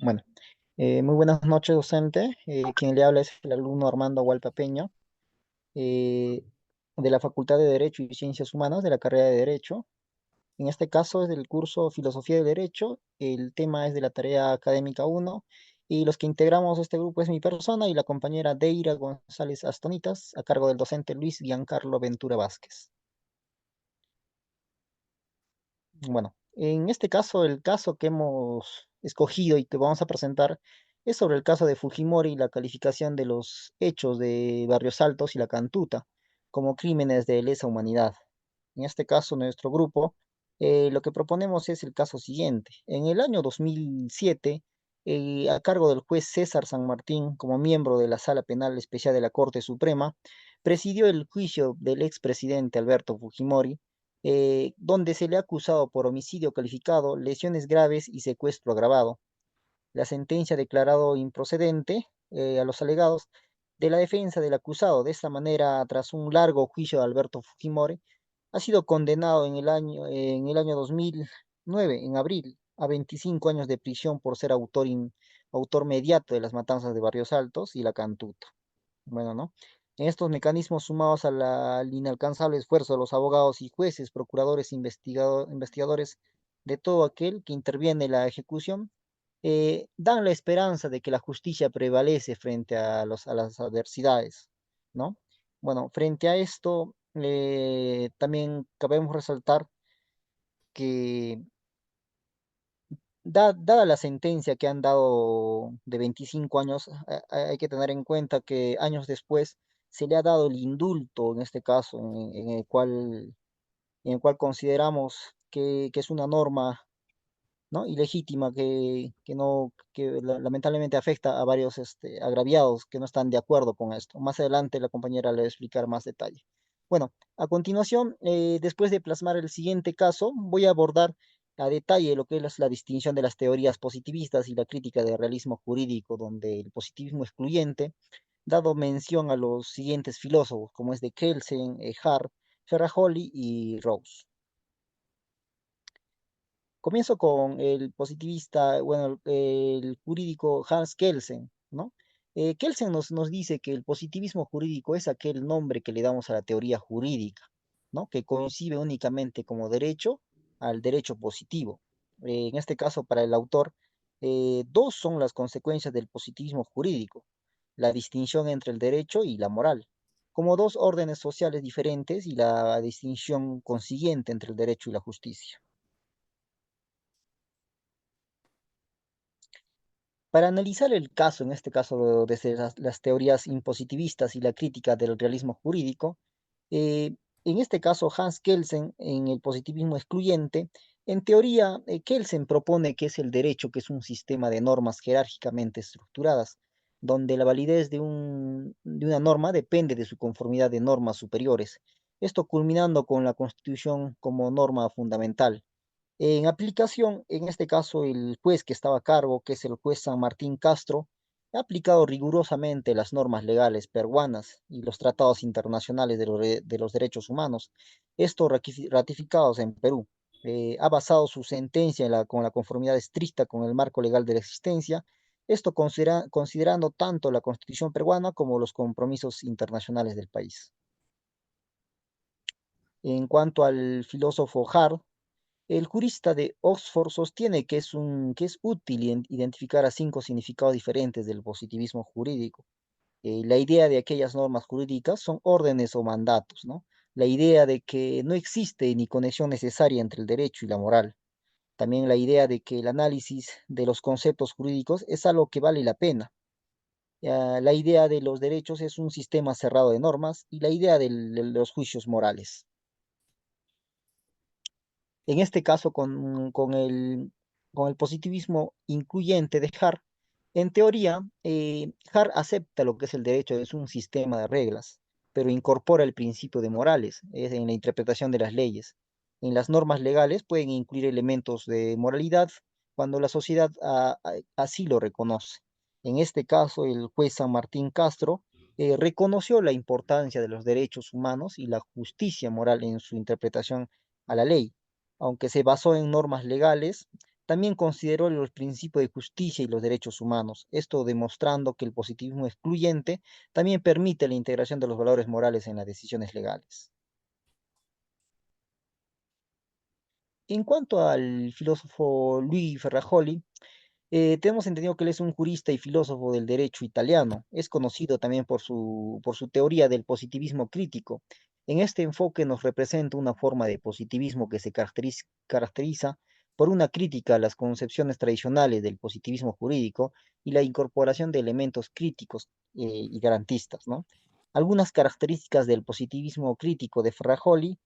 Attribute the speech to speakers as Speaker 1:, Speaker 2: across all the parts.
Speaker 1: Bueno, muy buenas noches, docente. Quien le habla es el alumno Armando Hualpapeño, eh, de la Facultad de Derecho y Ciencias Humanas de la carrera de Derecho. En este caso es del curso Filosofía de Derecho. El tema es de la tarea académica uno y los que integramos este grupo es mi persona y la compañera Deira González Astonitas, a cargo del docente Luis Giancarlo Ventura Vázquez. Bueno, en este caso, el caso que hemos escogido y que vamos a presentar es sobre el caso de Fujimori y la calificación de los hechos de Barrios Altos y la Cantuta como crímenes de lesa humanidad. En este caso, nuestro grupo, lo que proponemos es el caso siguiente. En el año 2007, a cargo del juez César San Martín, como miembro de la Sala Penal Especial de la Corte Suprema, presidió el juicio del expresidente Alberto Fujimori, donde se le ha acusado por homicidio calificado, lesiones graves y secuestro agravado. La sentencia ha declarado improcedente a los alegados de la defensa del acusado. De esta manera, tras un largo juicio de Alberto Fujimori, ha sido condenado en el año 2009, en abril, a 25 años de prisión por ser autor mediato de las matanzas de Barrios Altos y la Cantuta. Bueno, ¿no? En estos mecanismos sumados al inalcanzable esfuerzo de los abogados y jueces, procuradores, investigadores, de todo aquel que interviene en la ejecución, dan la esperanza de que la justicia prevalece frente a las adversidades, ¿no? Bueno, frente a esto, también cabemos resaltar que dada la sentencia que han dado de 25 años, hay que tener en cuenta que años después se le ha dado el indulto, en este caso, en el cual consideramos que es una norma, ¿no? Ilegítima que no, lamentablemente afecta a varios agraviados que no están de acuerdo con esto. Más adelante la compañera le va a explicar más detalle. Bueno, a continuación, después de plasmar el siguiente caso, voy a abordar a detalle lo que es la distinción de las teorías positivistas y la crítica del realismo jurídico, donde el positivismo excluyente, dado mención a los siguientes filósofos, como es de Kelsen, Hart, Ferrajoli y Rawls. Comienzo con el positivista, bueno, el jurídico Hans Kelsen, ¿no? Kelsen nos dice que el positivismo jurídico es aquel nombre que le damos a la teoría jurídica, ¿no? Que concibe únicamente como derecho al derecho positivo. En este caso, para el autor, dos son las consecuencias del positivismo jurídico: la distinción entre el derecho y la moral, como dos órdenes sociales diferentes, y la distinción consiguiente entre el derecho y la justicia. Para analizar el caso, en este caso desde las teorías impositivistas y la crítica del realismo jurídico, eh, en este caso Hans Kelsen, en el positivismo excluyente, en teoría, Kelsen propone que es el derecho, que es un sistema de normas jerárquicamente estructuradas, donde la validez de una norma depende de su conformidad de normas superiores, esto culminando con la Constitución como norma fundamental. En aplicación, en este caso, el juez que estaba a cargo, que es el juez San Martín Castro, ha aplicado rigurosamente las normas legales peruanas y los tratados internacionales de los derechos humanos, estos ratificados en Perú. Ha basado su sentencia con la conformidad estricta con el marco legal de la existencia, esto considerando tanto la Constitución peruana como los compromisos internacionales del país. En cuanto al filósofo Hart, el jurista de Oxford sostiene que es útil identificar a cinco significados diferentes del positivismo jurídico. La idea de aquellas normas jurídicas son órdenes o mandatos, ¿no? La idea de que no existe ni conexión necesaria entre el derecho y la moral. También la idea de que el análisis de los conceptos jurídicos es algo que vale la pena. La idea de los derechos es un sistema cerrado de normas y la idea de los juicios morales. En este caso, con el positivismo incluyente de Hart, en teoría, Hart acepta lo que es el derecho, es un sistema de reglas, pero incorpora el principio de morales, es en la interpretación de las leyes. En las normas legales pueden incluir elementos de moralidad cuando la sociedad así lo reconoce. En este caso, el juez San Martín Castro reconoció la importancia de los derechos humanos y la justicia moral en su interpretación a la ley. Aunque se basó en normas legales, también consideró los principios de justicia y los derechos humanos, esto demostrando que el positivismo excluyente también permite la integración de los valores morales en las decisiones legales. En cuanto al filósofo Luis Ferrajoli, tenemos entendido que él es un jurista y filósofo del derecho italiano. Es conocido también por su teoría del positivismo crítico. En este enfoque nos representa una forma de positivismo que se caracteriza por una crítica a las concepciones tradicionales del positivismo jurídico y la incorporación de elementos críticos y garantistas, ¿no? Algunas características del positivismo crítico de Ferrajoli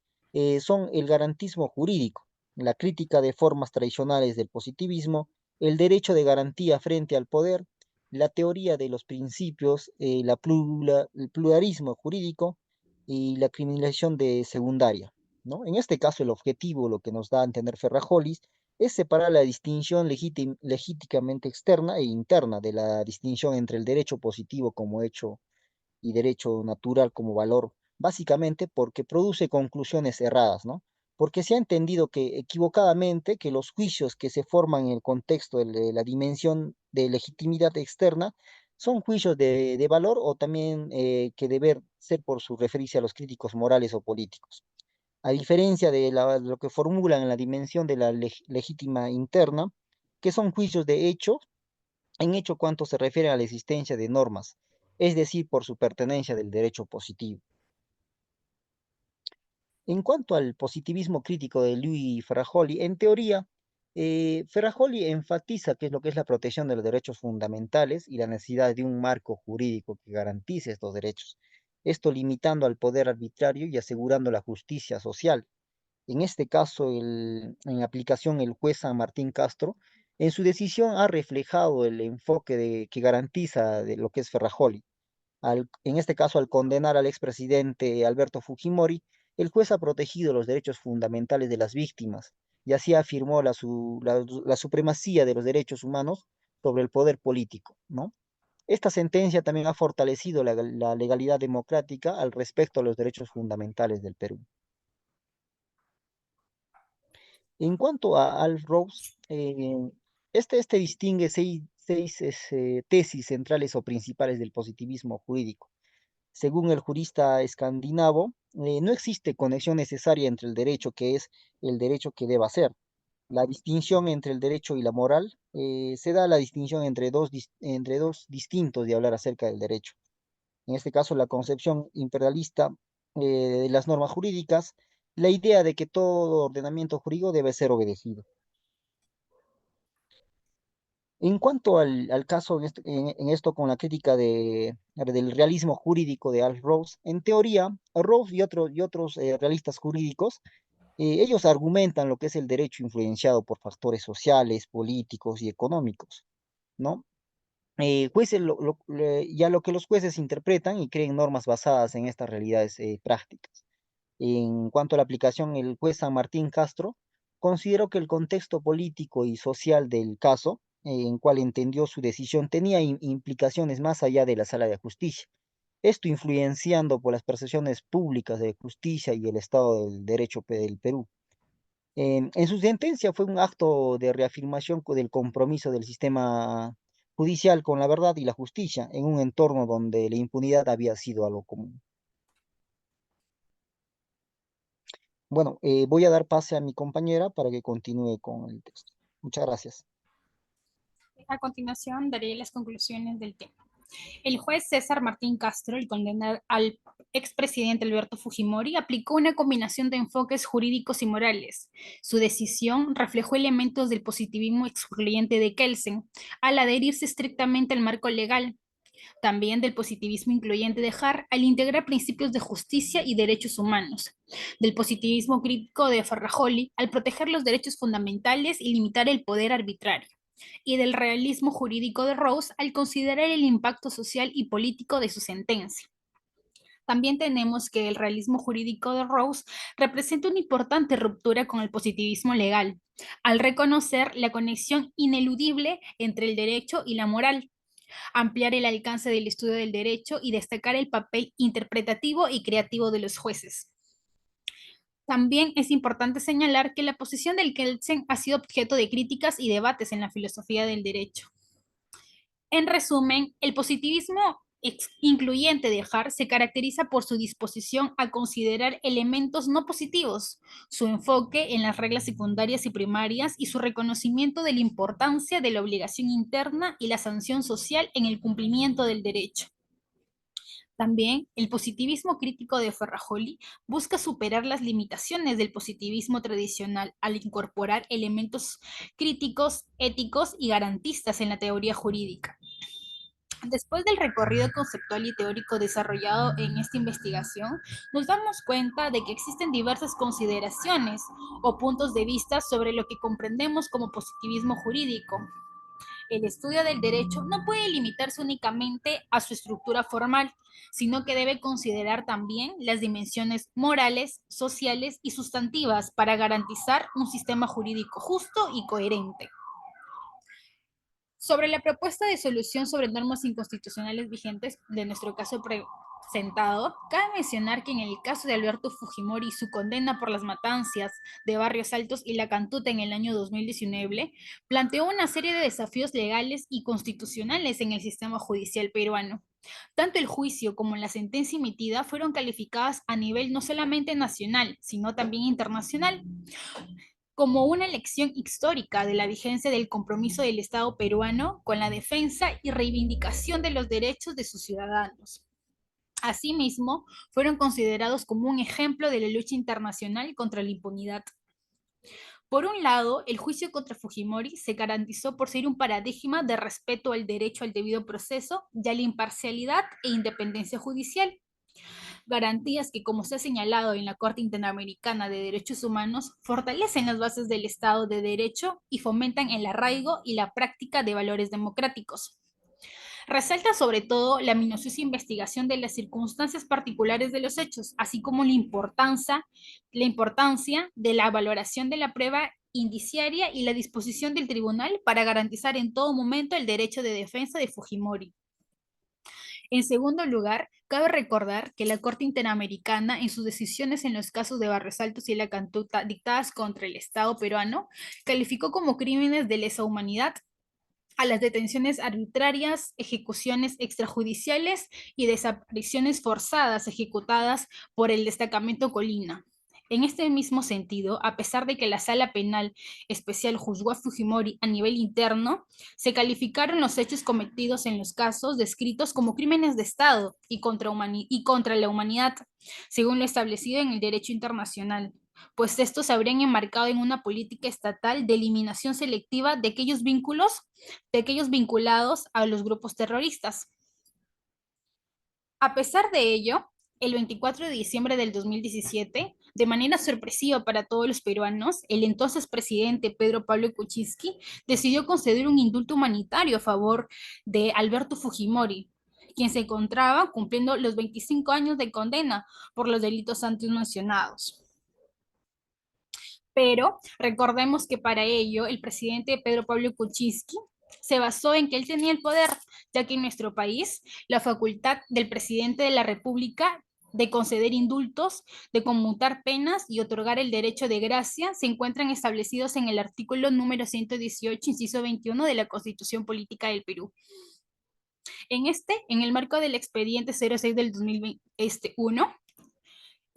Speaker 1: son el garantismo jurídico, la crítica de formas tradicionales del positivismo, el derecho de garantía frente al poder, la teoría de los principios, el pluralismo jurídico y la criminalización de secundaria, ¿no? En este caso, el objetivo, lo que nos da a entender Ferrajolis, es separar la distinción legítimamente externa e interna de la distinción entre el derecho positivo como hecho y derecho natural como valor, básicamente porque produce conclusiones erradas, ¿no? Porque se ha entendido que equivocadamente que los juicios que se forman en el contexto de la dimensión de legitimidad externa son juicios de valor o también que deber ser por su referencia a los críticos morales o políticos. A diferencia de lo que formulan en la dimensión de la legítima interna, que son juicios de hecho en hecho cuanto se refiere a la existencia de normas, es decir, por su pertenencia del derecho positivo. En cuanto al positivismo crítico de Louis Ferrajoli, en teoría, Ferrajoli enfatiza qué es lo que es la protección de los derechos fundamentales y la necesidad de un marco jurídico que garantice estos derechos, esto limitando al poder arbitrario y asegurando la justicia social. En este caso, en aplicación, el juez San Martín Castro, en su decisión ha reflejado el enfoque que garantiza de lo que es Ferrajoli. En este caso, al condenar al expresidente Alberto Fujimori, el juez ha protegido los derechos fundamentales de las víctimas y así afirmó la supremacía de los derechos humanos sobre el poder político, ¿no? Esta sentencia también ha fortalecido la legalidad democrática al respecto a los derechos fundamentales del Perú. En cuanto a Alf Rose, este distingue seis tesis centrales o principales del positivismo jurídico. Según el jurista escandinavo, no existe conexión necesaria entre el derecho que es el derecho que deba ser. La distinción entre el derecho y la moral se da la distinción entre dos distintos de hablar acerca del derecho. En este caso, la concepción imperialista de las normas jurídicas, la idea de que todo ordenamiento jurídico debe ser obedecido. En cuanto al caso en esto con la crítica del realismo jurídico de Alf Rose, en teoría, Rose y otros realistas jurídicos, ellos argumentan lo que es el derecho influenciado por factores sociales, políticos y económicos, ¿no? Ya lo que los jueces interpretan y creen normas basadas en estas realidades prácticas. En cuanto a la aplicación, el juez San Martín Castro consideró que el contexto político y social del caso, en cual entendió su decisión, tenía implicaciones más allá de la sala de justicia. Esto influenciando por las percepciones públicas de justicia y el Estado del Derecho del Perú. En su sentencia fue un acto de reafirmación del compromiso del sistema judicial con la verdad y la justicia en un entorno donde la impunidad había sido algo común. Bueno, voy a dar pase a mi compañera para que continúe con el texto. Muchas gracias.
Speaker 2: A continuación, daré las conclusiones del tema. El juez César Martín Castro, al condenar al expresidente Alberto Fujimori, aplicó una combinación de enfoques jurídicos y morales. Su decisión reflejó elementos del positivismo excluyente de Kelsen, al adherirse estrictamente al marco legal, también del positivismo incluyente de Hart, al integrar principios de justicia y derechos humanos, del positivismo crítico de Farrajoli, al proteger los derechos fundamentales y limitar el poder arbitrario, y del realismo jurídico de Rose al considerar el impacto social y político de su sentencia. También tenemos que el realismo jurídico de Rose representa una importante ruptura con el positivismo legal, al reconocer la conexión ineludible entre el derecho y la moral, ampliar el alcance del estudio del derecho y destacar el papel interpretativo y creativo de los jueces. También es importante señalar que la posición del Kelsen ha sido objeto de críticas y debates en la filosofía del derecho. En resumen, el positivismo incluyente de Hart se caracteriza por su disposición a considerar elementos no positivos, su enfoque en las reglas secundarias y primarias y su reconocimiento de la importancia de la obligación interna y la sanción social en el cumplimiento del derecho. También el positivismo crítico de Ferrajoli busca superar las limitaciones del positivismo tradicional al incorporar elementos críticos, éticos y garantistas en la teoría jurídica. Después del recorrido conceptual y teórico desarrollado en esta investigación, nos damos cuenta de que existen diversas consideraciones o puntos de vista sobre lo que comprendemos como positivismo jurídico. El estudio del derecho no puede limitarse únicamente a su estructura formal, sino que debe considerar también las dimensiones morales, sociales y sustantivas para garantizar un sistema jurídico justo y coherente. Sobre la propuesta de solución sobre normas inconstitucionales vigentes de nuestro caso presentado, cabe mencionar que en el caso de Alberto Fujimori y su condena por las matanzas de Barrios Altos y La Cantuta en el año 2019, planteó una serie de desafíos legales y constitucionales en el sistema judicial peruano. Tanto el juicio como la sentencia emitida fueron calificadas a nivel no solamente nacional, sino también internacional como una lección histórica de la vigencia del compromiso del Estado peruano con la defensa y reivindicación de los derechos de sus ciudadanos. Asimismo, fueron considerados como un ejemplo de la lucha internacional contra la impunidad. Por un lado, el juicio contra Fujimori se garantizó por ser un paradigma de respeto al derecho al debido proceso y a la imparcialidad e independencia judicial, garantías que, como se ha señalado en la Corte Interamericana de Derechos Humanos, fortalecen las bases del Estado de Derecho y fomentan el arraigo y la práctica de valores democráticos. Resalta sobre todo la minuciosa investigación de las circunstancias particulares de los hechos, así como la importancia de la valoración de la prueba indiciaria y la disposición del tribunal para garantizar en todo momento el derecho de defensa de Fujimori. En segundo lugar, cabe recordar que la Corte Interamericana, en sus decisiones en los casos de Barrios Altos y La Cantuta dictadas contra el Estado peruano, calificó como crímenes de lesa humanidad a las detenciones arbitrarias, ejecuciones extrajudiciales y desapariciones forzadas ejecutadas por el destacamento Colina. En este mismo sentido, a pesar de que la Sala Penal Especial juzgó a Fujimori a nivel interno, se calificaron los hechos cometidos en los casos descritos como crímenes de Estado y contra la humanidad, según lo establecido en el derecho internacional, pues estos se habrían enmarcado en una política estatal de eliminación selectiva de aquellos vinculados a los grupos terroristas. A pesar de ello, el 24 de diciembre del 2017, de manera sorpresiva para todos los peruanos, el entonces presidente Pedro Pablo Kuczynski decidió conceder un indulto humanitario a favor de Alberto Fujimori, quien se encontraba cumpliendo los 25 años de condena por los delitos antes mencionados. Pero recordemos que para ello el presidente Pedro Pablo Kuczynski se basó en que él tenía el poder, ya que en nuestro país la facultad del presidente de la República de conceder indultos, de conmutar penas y otorgar el derecho de gracia se encuentran establecidos en el artículo número 118, inciso 21 de la Constitución Política del Perú. En el marco del expediente 06 del 2021,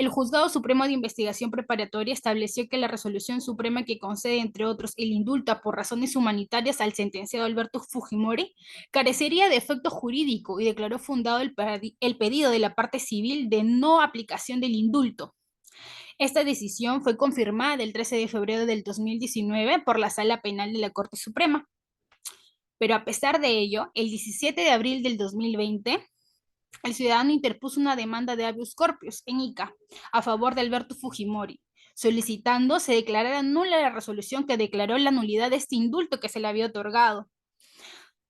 Speaker 2: el Juzgado Supremo de Investigación Preparatoria estableció que la resolución suprema que concede, entre otros, el indulto por razones humanitarias al sentenciado Alberto Fujimori carecería de efecto jurídico y declaró fundado el pedido de la parte civil de no aplicación del indulto. Esta decisión fue confirmada el 13 de febrero del 2019 por la Sala Penal de la Corte Suprema. Pero a pesar de ello, el 17 de abril del 2020, el ciudadano interpuso una demanda de habeas corpus en Ica a favor de Alberto Fujimori, solicitando se declarara nula la resolución que declaró la nulidad de este indulto que se le había otorgado.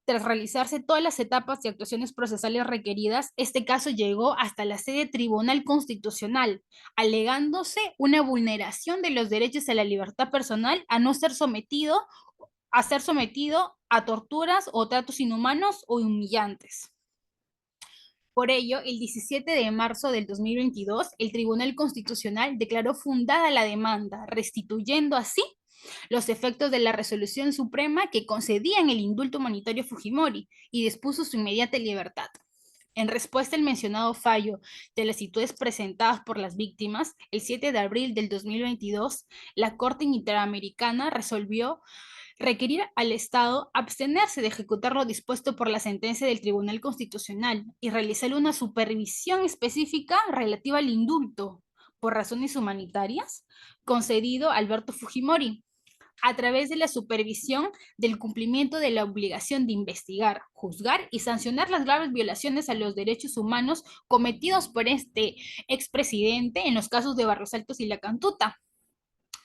Speaker 2: Tras realizarse todas las etapas y actuaciones procesales requeridas, este caso llegó hasta la sede Tribunal Constitucional, alegándose una vulneración de los derechos a la libertad personal a ser sometido a torturas o tratos inhumanos o humillantes. Por ello, el 17 de marzo del 2022, el Tribunal Constitucional declaró fundada la demanda, restituyendo así los efectos de la resolución suprema que concedían el indulto humanitario a Fujimori y dispuso su inmediata libertad. En respuesta al mencionado fallo de las solicitudes presentadas por las víctimas, el 7 de abril del 2022, la Corte Interamericana resolvió requerir al Estado abstenerse de ejecutar lo dispuesto por la sentencia del Tribunal Constitucional y realizar una supervisión específica relativa al indulto por razones humanitarias concedido a Alberto Fujimori, a través de la supervisión del cumplimiento de la obligación de investigar, juzgar y sancionar las graves violaciones a los derechos humanos cometidos por este expresidente en los casos de Barrios Altos y La Cantuta.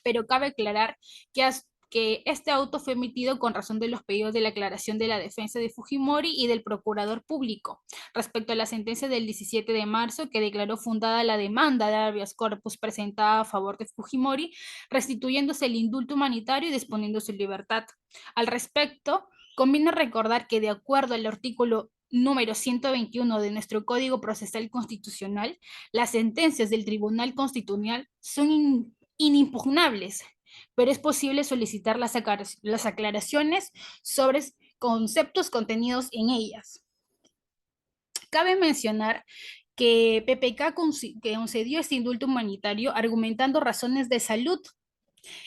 Speaker 2: Pero cabe aclarar que este auto fue emitido con razón de los pedidos de la aclaración de la defensa de Fujimori y del procurador público respecto a la sentencia del 17 de marzo que declaró fundada la demanda de habeas corpus presentada a favor de Fujimori, restituyéndose el indulto humanitario y disponiendo su libertad. Al respecto, conviene recordar que de acuerdo al artículo número 121 de nuestro Código Procesal Constitucional, las sentencias del Tribunal Constitucional son inimpugnables, pero es posible solicitar las aclaraciones sobre conceptos contenidos en ellas. Cabe mencionar que PPK concedió este indulto humanitario argumentando razones de salud.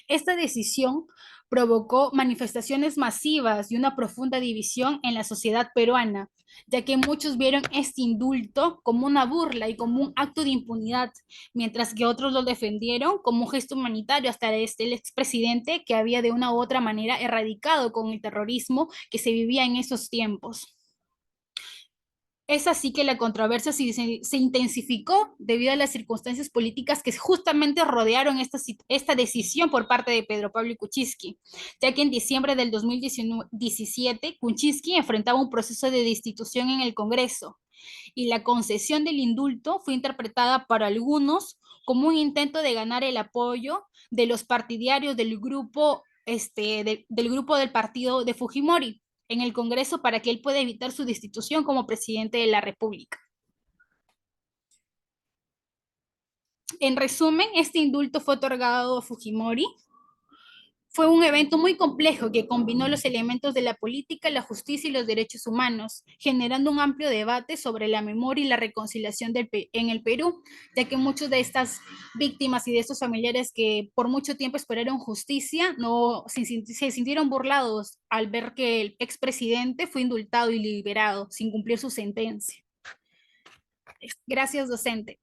Speaker 2: Esta decisión provocó manifestaciones masivas y una profunda división en la sociedad peruana, ya que muchos vieron este indulto como una burla y como un acto de impunidad, mientras que otros lo defendieron como un gesto humanitario hasta el expresidente que había de una u otra manera erradicado con el terrorismo que se vivía en esos tiempos. Es así que la controversia se intensificó debido a las circunstancias políticas que justamente rodearon esta decisión por parte de Pedro Pablo Kuczynski, ya que en diciembre del 2017 Kuczynski enfrentaba un proceso de destitución en el Congreso y la concesión del indulto fue interpretada por algunos como un intento de ganar el apoyo de los partidarios del grupo, del grupo del partido de Fujimori en el Congreso para que él pueda evitar su destitución como presidente de la República. En resumen, este indulto fue otorgado a Fujimori. Fue un evento muy complejo que combinó los elementos de la política, la justicia y los derechos humanos, generando un amplio debate sobre la memoria y la reconciliación en el Perú, ya que muchas de estas víctimas y de estos familiares que por mucho tiempo esperaron justicia se sintieron burlados al ver que el expresidente fue indultado y liberado sin cumplir su sentencia. Gracias, docente.